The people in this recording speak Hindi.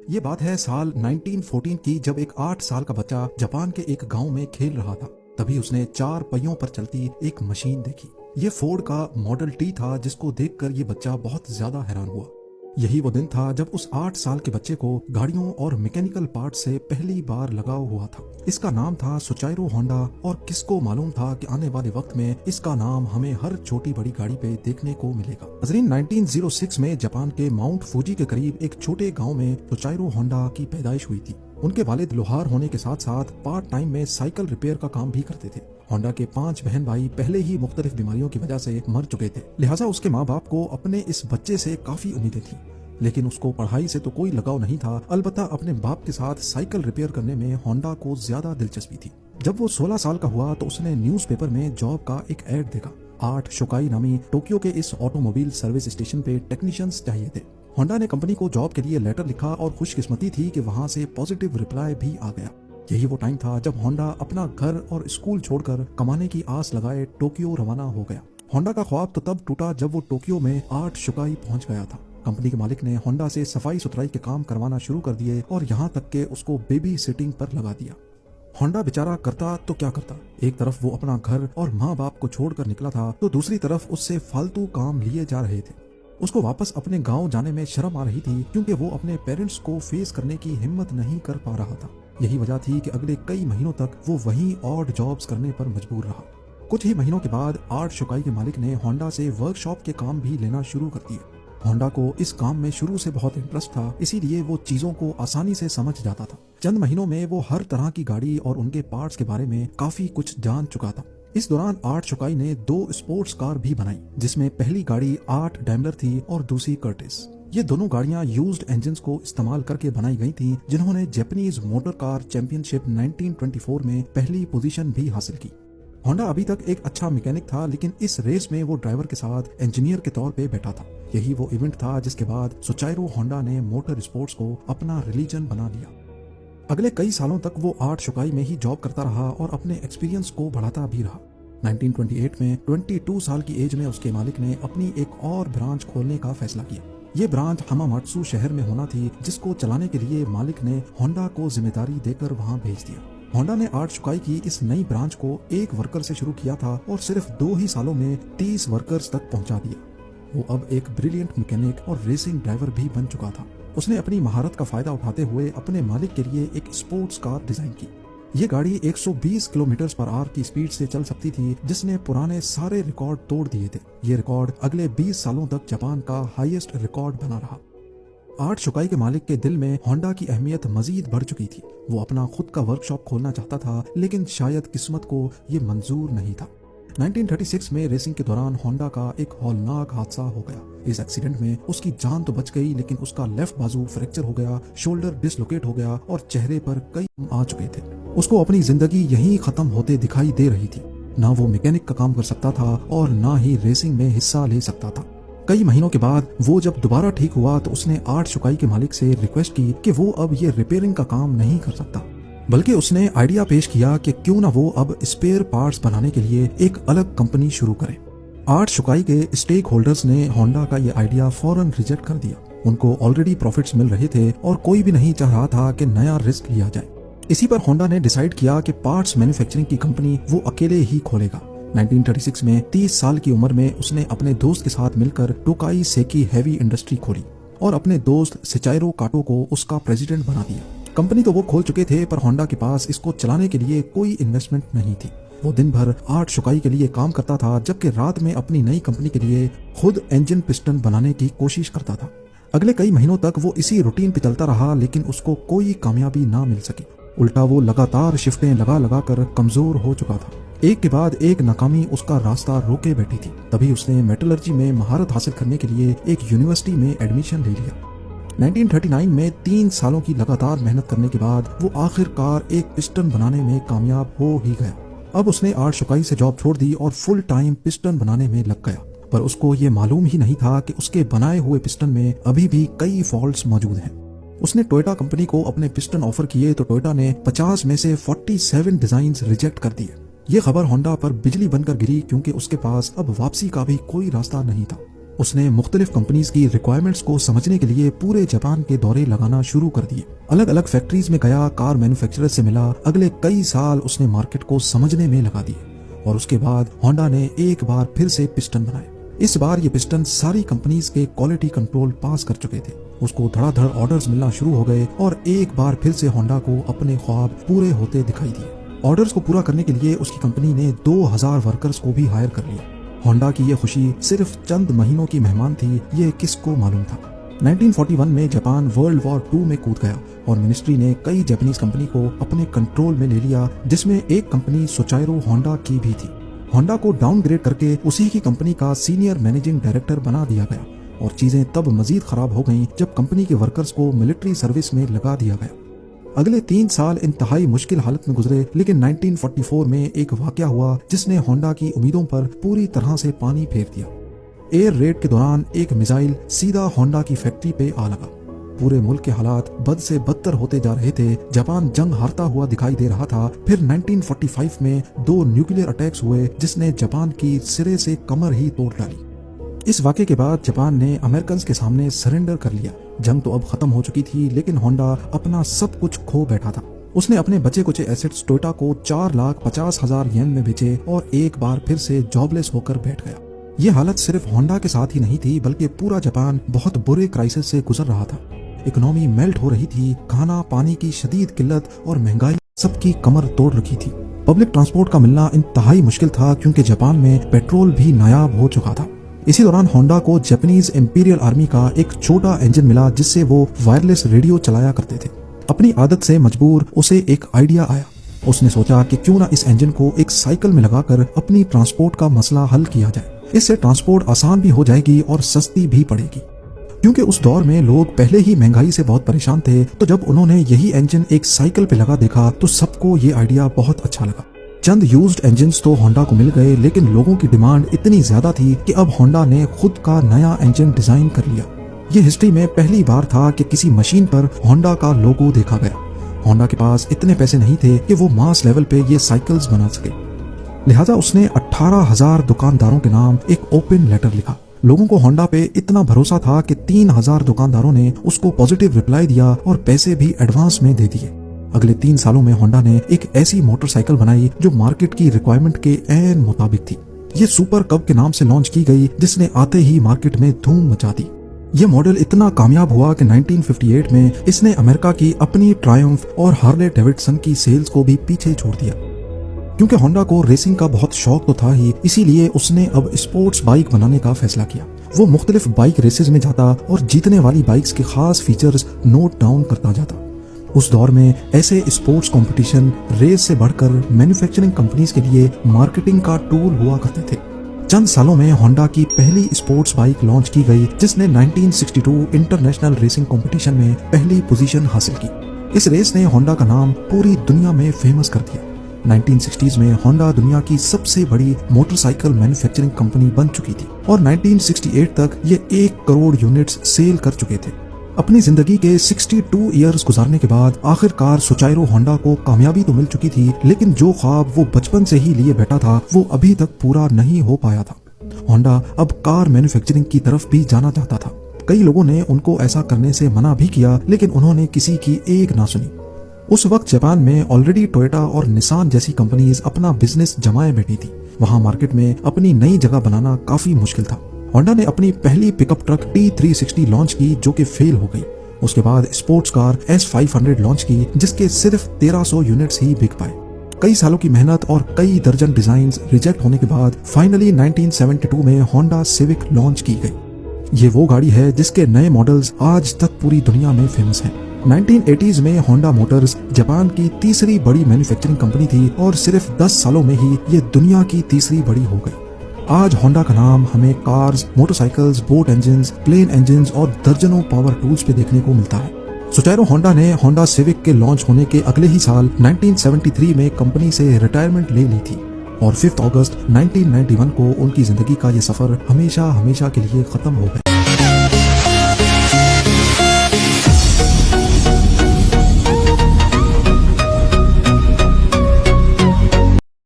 ये बात है साल 1914 की, जब एक 8 साल का बच्चा जापान के एक गांव में खेल रहा था। तभी उसने 4 पहियों पर चलती एक मशीन देखी। ये फोर्ड का मॉडल टी था, जिसको देखकर ये बच्चा बहुत ज्यादा हैरान हुआ। यही वो दिन था जब उस 8 साल के बच्चे को गाड़ियों और मैकेनिकल पार्ट से पहली बार लगाव हुआ था। इसका नाम था सुचाइरो होंडा, और किसको मालूम था कि आने वाले वक्त में इसका नाम हमें हर छोटी बड़ी गाड़ी पे देखने को मिलेगा। नजरीन, 1906 में जापान के माउंट फूजी के करीब एक छोटे गांव में सुचाइरो होंडा की पैदाइश हुई थी। उनके वालिद लोहार होने के साथ साथ पार्ट टाइम में साइकिल रिपेयर का काम भी करते थे। होंडा के 5 बहन भाई पहले ही मुख्तलिफ बीमारियों की वजह से मर चुके थे, लिहाजा उसके माँ बाप को अपने इस बच्चे से काफी उम्मीदें थी। लेकिन उसको पढ़ाई से तो कोई लगाव नहीं था, अलबत्ता अपने बाप के साथ साइकिल रिपेयर करने में होंडा को ज्यादा दिलचस्पी थी। जब वो 16 साल का हुआ तो उसने न्यूज़पेपर में जॉब का एक ऐड देखा। 8 शोकाई नामी टोक्यो के इस ऑटोमोबाइल सर्विस स्टेशन पे टेक्नीशियंस चाहिए थे। होंडा ने कंपनी को जॉब के लिए लेटर लिखा और खुशकिस्मती थी कि वहां से पॉजिटिव रिप्लाई भी आ गया। यही वो टाइम था जब होंडा अपना घर और स्कूल छोड़कर कमाने की आस लगाए टोक्यो रवाना हो गया। होंडा का ख्वाब तो तब टूटा जब वो टोक्यो में 8 शोकाई पहुंच गया था। कंपनी के मालिक ने होंडा से सफाई सुथराई के काम करवाना शुरू कर दिए और यहाँ तक के उसको बेबी सिटिंग पर लगा दिया। होंडा बेचारा करता तो क्या करता, एक तरफ वो अपना घर और माँ बाप को छोड़कर निकला था, तो दूसरी तरफ उससे फालतू काम लिए जा रहे थे। उसको वापस अपने गांव जाने में शर्म आ रही थी, क्योंकि वो अपने पेरेंट्स को फेस करने की हिम्मत नहीं कर पा रहा था। यही वजह थी कि अगले कई महीनों तक वो वहीं ऑड जॉब्स करने पर मजबूर रहा। कुछ ही महीनों के बाद 8 शोकाई के मालिक ने होंडा से वर्कशॉप के काम भी लेना शुरू कर दिए। होंडा को इस काम में शुरू से बहुत इंटरेस्ट था, इसीलिए वो चीजों को आसानी से समझ जाता था। चंद महीनों में वो हर तरह की गाड़ी और उनके पार्ट्स के बारे में काफी कुछ जान चुका था। इस दौरान 8 शोकाई ने 2 स्पोर्ट्स कार भी बनाई, जिसमें पहली गाड़ी 8 डैमलर थी और दूसरी कर्टिस। ये दोनों गाड़ियां यूज्ड इंजन्स को इस्तेमाल करके बनाई गई थी, जिन्होंने जापानीज मोटर कार चैंपियनशिप 1924 में पहली पोजीशन भी हासिल की। होंडा अभी तक एक अच्छा मैकेनिक था, लेकिन इस रेस में वो ड्राइवर के साथ इंजीनियर के तौर पे बैठा था। यही वो इवेंट था जिसके बाद सुचाइरो होंडा ने मोटर स्पोर्ट्स को अपना रिलीजन बना लिया। अगले कई सालों तक वो 8 शोकाई में ही जॉब करता रहा और अपने एक्सपीरियंस को बढ़ाता भी रहा। 1928 में 22 साल की एज में उसके मालिक ने अपनी एक और ब्रांच खोलने का फैसला किया। ये ब्रांच हमामात्सु शहर में होना थी, जिसको चलाने के लिए मालिक ने होंडा को जिम्मेदारी देकर वहां भेज दिया। होंडा ने 8 शोकाई की इस नई ब्रांच को 1 वर्कर से शुरू किया था और सिर्फ 2 ही सालों में 30 वर्कर्स तक पहुंचा दिया। वो अब एक ब्रिलियंट मैकेनिक और रेसिंग ड्राइवर भी बन चुका था। उसने अपनी महारत का फायदा उठाते हुए अपने मालिक के लिए एक स्पोर्ट्स कार डिजाइन की। ये गाड़ी 120 किलोमीटर पर आवर की स्पीड से चल सकती थी, जिसने पुराने सारे रिकॉर्ड तोड़ दिए थे। ये रिकॉर्ड अगले 20 सालों तक जापान का हाईएस्ट रिकॉर्ड बना रहा। 8 शोकाई के मालिक के दिल में होंडा की अहमियत मजीद बढ़ चुकी थी। वो अपना खुद का वर्कशॉप खोलना चाहता था, लेकिन शायद किस्मत को ये मंजूर नहीं था। 1936 में रेसिंग के दौरान होंडा का एक हौलनाक हादसा हो गया। इस एक्सीडेंट में उसकी जान तो बच गई, लेकिन उसका लेफ्ट बाजू फ्रैक्चर हो गया, शोल्डर डिसलोकेट हो गया और चेहरे पर कई आ चुके थे। उसको अपनी जिंदगी यहीं खत्म होते दिखाई दे रही थी। ना वो मैकेनिक का काम कर सकता था और ना ही रेसिंग में हिस्सा ले सकता था। कई महीनों के बाद वो जब दोबारा ठीक हुआ तो उसने 8 शोकाई के मालिक से रिक्वेस्ट की कि वो अब ये रिपेयरिंग का काम नहीं कर सकता, बल्कि उसने आइडिया पेश किया कि क्यों ना वो अब स्पेयर पार्ट्स बनाने के लिए एक अलग कंपनी शुरू करे। 8 शोकाई के स्टेक होल्डर्स ने होंडा का ये आइडिया फौरन रिजेक्ट कर दिया। उनको ऑलरेडी प्रॉफिट्स मिल रहे थे और कोई भी नहीं चाह रहा था कि नया रिस्क लिया जाए। इसी पर होंडा ने डिसाइड किया कि पार्ट्स मैन्युफैक्चरिंग की कंपनी वो अकेले ही खोलेगा। 1936 में 30 साल की उम्र में उसने अपने दोस्त के साथ मिलकर टोकाई सेकी हैवी इंडस्ट्री खोली और अपने दोस्त सिचाइरो काटो को उसका प्रेसिडेंट बना दिया। कंपनी तो वो खोल चुके थे, पर होंडा के पास इसको चलाने के लिए कोई इन्वेस्टमेंट नहीं थी। वो दिन भर 8 शोकाई के लिए काम करता था, जबकि रात में अपनी नई कंपनी के लिए खुद इंजन पिस्टन बनाने की कोशिश करता था। अगले कई महीनों तक वो इसी रूटीन पे चलता रहा, लेकिन उसको कोई कामयाबी ना मिल सकी। उल्टा वो लगातार शिफ्टें लगा लगा कर कमजोर हो चुका था। एक के बाद एक नाकामी उसका रास्ता रोके बैठी थी। तभी उसने मेटलर्जी में महारत हासिल करने के लिए एक यूनिवर्सिटी में एडमिशन ले लिया। 1939 में 3 सालों की लगातार मेहनत करने के बाद वो आखिरकार एक पिस्टन बनाने में कामयाब हो ही गया। अब उसने 8 शोकाई से जॉब छोड़ दी और फुल टाइम पिस्टन बनाने में लग गया, पर उसको ये मालूम ही नहीं था कि उसके बनाए हुए पिस्टन में अभी भी कई फॉल्ट्स मौजूद हैं। उसने टोयोटा कंपनी को अपने पिस्टन ऑफर किए तो टोयोटा ने 50 में से 47 डिजाइन्स रिजेक्ट कर दिए। ये खबर होंडा पर बिजली बनकर गिरी, क्योंकि उसके पास अब वापसी का भी कोई रास्ता नहीं था। उसने मुख्तलिफ कंपनीज की रिक्वायरमेंट्स को समझने के लिए पूरे जापान के दौरे लगाना शुरू कर दिए। अलग अलग फैक्ट्रीज में गया, कार मैन्युफैक्चरर से मिला। अगले कई साल उसने मार्केट को समझने में लगा दिए और उसके बाद होंडा ने एक बार फिर से पिस्टन बनाए। इस बार ये पिस्टन सारी कंपनीज के क्वालिटी कंट्रोल पास कर चुके थे। उसको धड़ाधड़ ऑर्डर्स मिलना शुरू हो गए और एक बार फिर से होंडा को अपने ख्वाब पूरे होते दिखाई दिए। ऑर्डर्स को पूरा करने के लिए उसकी कंपनी ने 2000 वर्कर्स को भी हायर कर लिया। होंडा की ये खुशी सिर्फ चंद महीनों की मेहमान थी, ये किसको मालूम था। 1941 में जापान वर्ल्ड वॉर 2 में कूद गया और मिनिस्ट्री ने कई जापानीज कंपनी को अपने कंट्रोल में ले लिया, जिसमें एक कंपनी सोचाइरो होंडा की भी थी। होंडा को डाउनग्रेड करके उसी की कंपनी का सीनियर मैनेजिंग डायरेक्टर बना दिया गया और चीजें तब मजीद खराब हो गईं जब कंपनी के वर्कर्स को मिलिट्री सर्विस में लगा दिया गया। अगले 3 साल इंतहाई मुश्किल हालत में गुजरे, लेकिन 1944 में एक वाकया हुआ जिसने होंडा की उम्मीदों पर पूरी तरह से पानी फेर दिया। एयर रेड के दौरान एक मिसाइल सीधा होंडा की फैक्ट्री पे आ लगा। पूरे मुल्क के हालात बद से बदतर होते जा रहे थे। जापान जंग हारता हुआ दिखाई दे रहा था। फिर 1945 में 2 न्यूक्लियर अटैक्स हुए जिसने जापान की सिरे से कमर ही तोड़ डाली। इस वाक़े के बाद जापान ने अमेरिकन के सामने सरेंडर कर लिया। जंग तो अब खत्म हो चुकी थी, लेकिन होंडा अपना सब कुछ खो बैठा था। उसने अपने बचे कुचे एसेट्स टोयोटा को 4,50,000 येन में बेचे और एक बार फिर से जॉबलेस होकर बैठ गया। ये हालत सिर्फ होंडा के साथ ही नहीं थी, बल्कि पूरा जापान बहुत बुरे क्राइसिस से गुजर रहा था। इकोनॉमी मेल्ट हो रही थी, खाना पानी की शदीद किल्लत और महंगाई सबकी कमर तोड़ रखी थी। पब्लिक ट्रांसपोर्ट का मिलना इंतहाई मुश्किल था क्योंकि जापान में पेट्रोल भी नायाब हो चुका था। इसी दौरान होंडा को जापानीज इंपीरियल आर्मी का एक छोटा इंजन मिला जिससे वो वायरलेस रेडियो चलाया करते थे। अपनी आदत से मजबूर उसे एक आइडिया आया। उसने सोचा कि क्यों ना इस इंजन को एक साइकिल में लगाकर अपनी ट्रांसपोर्ट का मसला हल किया जाए। इससे ट्रांसपोर्ट आसान भी हो जाएगी और सस्ती भी पड़ेगी। क्योंकि उस दौर में लोग पहले ही महंगाई से बहुत परेशान थे, तो जब उन्होंने यही इंजन एक साइकिल पे लगा देखा तो सबको ये आइडिया बहुत अच्छा लगा। चंद यूज्ड इंजन्स तो होंडा को मिल गए, लेकिन लोगों की डिमांड इतनी ज्यादा थी कि अब होंडा ने खुद का नया इंजन डिजाइन कर लिया। ये हिस्ट्री में पहली बार था कि किसी मशीन पर होंडा का लोगो देखा गया। होंडा के पास इतने पैसे नहीं थे कि वो मास लेवल पे ये साइकिल्स बना सके, लिहाजा उसने 18,000 दुकानदारों के नाम एक ओपन लेटर लिखा। लोगों को होंडा पे इतना भरोसा था कि 3,000 दुकानदारों ने उसको पॉजिटिव रिप्लाई दिया और पैसे भी एडवांस में दे दिए। अगले 3 सालों में होंडा ने एक ऐसी मोटरसाइकिल बनाई जो मार्केट की रिक्वायरमेंट के ऐन मुताबिक थी। ये सुपर कब के नाम से लॉन्च की गई, जिसने आते ही मार्केट में धूम मचा दी। ये मॉडल इतना कामयाब हुआ कि 1958 में इसने अमेरिका की अपनी ट्रायम्फ और हार्ले डेविडसन की सेल्स को भी पीछे छोड़ दिया। क्योंकि होंडा को रेसिंग का बहुत शौक तो था ही, इसीलिए उसने अब स्पोर्ट्स बाइक बनाने का फैसला किया। वो मुख्तलिफ बाइक रेसेस में जाता और जीतने वाली बाइक्स के खास फीचर्स नोट डाउन करता जाता। उस दौर में ऐसे स्पोर्ट्स कंपटीशन रेस से बढ़कर मैन्युफैक्चरिंग कंपनीज के लिए मार्केटिंग का टूल हुआ करते थे। चंद सालों में होंडा की पहली स्पोर्ट्स बाइक लॉन्च की गई, जिसने 1962 इंटरनेशनल रेसिंग कंपटीशन में पहली पोजीशन हासिल की। इस रेस ने होंडा का नाम पूरी दुनिया में फेमस कर दिया। 1960s में होंडा दुनिया की सबसे बड़ी मोटरसाइकिल मैन्युफैक्चरिंग कंपनी बन चुकी थी और 1968 तक ये 1 करोड़ यूनिट्स सेल कर चुके थे। अपनी जिंदगी के 62 इयर्स गुजारने के बाद आखिरकार सोचाइरो होंडा को कामयाबी तो मिल चुकी थी, लेकिन जो ख्वाब वो बचपन से ही लिए बैठा था वो अभी तक पूरा नहीं हो पाया था। होंडा अब कार मैन्युफैक्चरिंग की तरफ भी जाना चाहता था। कई लोगों ने उनको ऐसा करने से मना भी किया, लेकिन उन्होंने किसी की एक ना सुनी। उस वक्त जापान में ऑलरेडी टोयोटा और निसान जैसी कंपनीज अपना बिजनेस जमाए बैठी थी। वहां मार्केट में अपनी नई जगह बनाना काफी मुश्किल था। होंडा ने अपनी पहली पिकअप ट्रक T360 लॉन्च की, जो कि फेल हो गई। उसके बाद स्पोर्ट्स कार S500 लॉन्च की, जिसके सिर्फ 1300 यूनिट्स ही बिक पाए। कई सालों की मेहनत और कई दर्जन डिजाइन रिजेक्ट होने के बाद फाइनली 1972 में होंडा सिविक लॉन्च की गई। ये वो गाड़ी है जिसके नए मॉडल्स आज तक पूरी दुनिया में फेमस हैं। 1980s में होंडा मोटर्स जापान की तीसरी बड़ी मैन्युफैक्चरिंग कंपनी थी और सिर्फ 10 सालों में ही ये दुनिया की तीसरी बड़ी हो गई। आज होंडा का नाम हमें cars, motorcycles, boat engines, plane engines और दर्जनों पावर टूल्स पे देखने को मिलता है। सोचाइरो होंडा ने होंडा सिविक के लॉन्च होने के अगले ही साल 1973 में कंपनी से रिटायरमेंट ले ली थी और 5 अगस्त 1991 को उनकी जिंदगी का ये सफर हमेशा हमेशा के लिए खत्म हो गया।